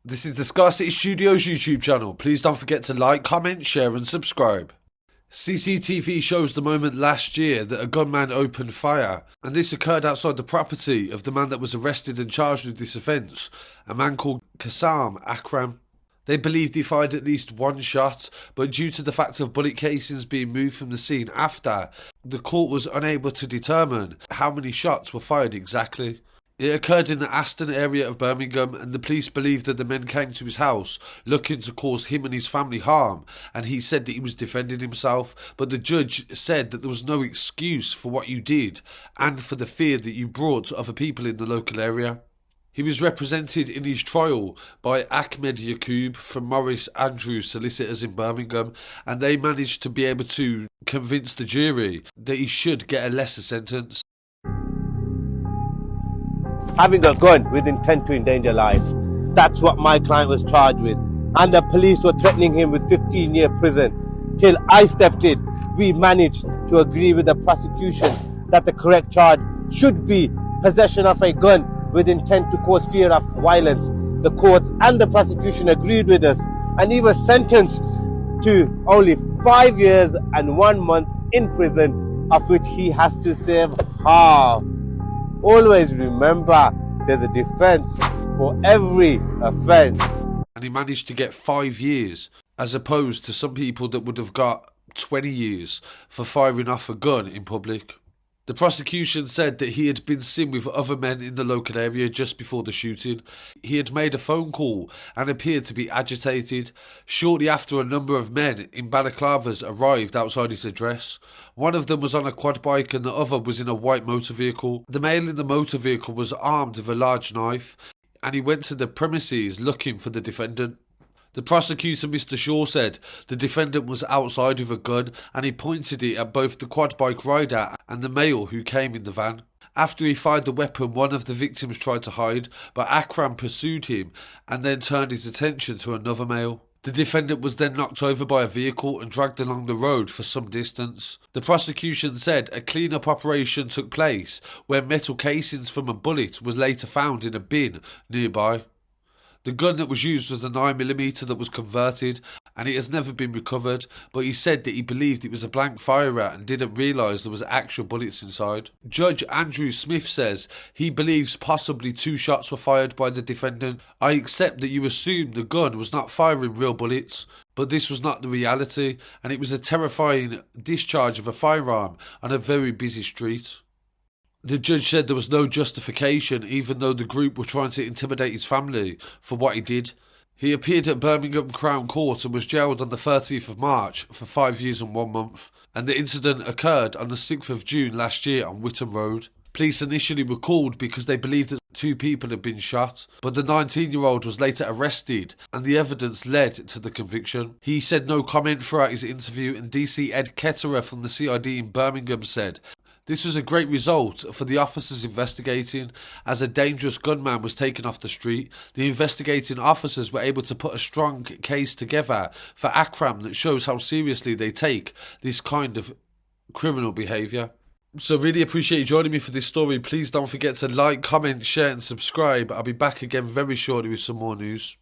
This is the Scarcity Studios YouTube channel. Please don't forget to like, comment, share and subscribe. CCTV shows the moment last year that a gunman opened fire, and this occurred outside the property of the man that was arrested and charged with this offence, a man called Kassam Akram. They believed he fired at least one shot, but due to the fact of bullet casings being moved from the scene after, the court was unable to determine how many shots were fired exactly. It occurred in the Aston area of Birmingham, and the police believed that the men came to his house looking to cause him and his family harm, and he said that he was defending himself, but the judge said that there was no excuse for what you did and for the fear that you brought to other people in the local area. He was represented in his trial by Ahmed Yaqub from Morris Andrews Solicitors in Birmingham, and they managed to be able to convince the jury that he should get a lesser sentence. Having a gun with intent to endanger life. That's what my client was charged with. And the police were threatening him with 15-year prison. Till I stepped in, we managed to agree with the prosecution that the correct charge should be possession of a gun with intent to cause fear of violence. The courts and the prosecution agreed with us, and he was sentenced to only 5 years and 1 month in prison, of which he has to serve half. Always remember, there's a defense for every offense. And he managed to get 5 years, as opposed to some people that would have got 20 years for firing off a gun in public. The prosecution said that he had been seen with other men in the local area just before the shooting. He had made a phone call and appeared to be agitated. Shortly after, a number of men in balaclavas arrived outside his address. One of them was on a quad bike and the other was in a white motor vehicle. The male in the motor vehicle was armed with a large knife, and he went to the premises looking for the defendant. The prosecutor, Mr. Shaw, said the defendant was outside with a gun, and he pointed it at both the quad bike rider and the male who came in the van. After he fired the weapon, one of the victims tried to hide, but Akram pursued him and then turned his attention to another male. The defendant was then knocked over by a vehicle and dragged along the road for some distance. The prosecution said a clean-up operation took place where metal casings from a bullet was later found in a bin nearby. The gun that was used was a 9mm that was converted, and it has never been recovered, but he said that he believed it was a blank firer and didn't realise there was actual bullets inside. Judge Andrew Smith says he believes possibly 2 shots were fired by the defendant. I accept that you assume the gun was not firing real bullets, but this was not the reality, and it was a terrifying discharge of a firearm on a very busy street. The judge said there was no justification, even though the group were trying to intimidate his family, for what he did. He appeared at Birmingham Crown Court and was jailed on the 30th of March for 5 years and 1 month, and the incident occurred on the 6th of June last year on Witton Road. Police initially were called because they believed that 2 people had been shot, but the 19-year-old was later arrested and the evidence led to the conviction. He said no comment throughout his interview, and DC Ed Ketterer from the CID in Birmingham said, "This was a great result for the officers investigating, as a dangerous gunman was taken off the street. The investigating officers were able to put a strong case together for Akram that shows how seriously they take this kind of criminal behaviour." So really appreciate you joining me for this story. Please don't forget to like, comment, share and subscribe. I'll be back again very shortly with some more news.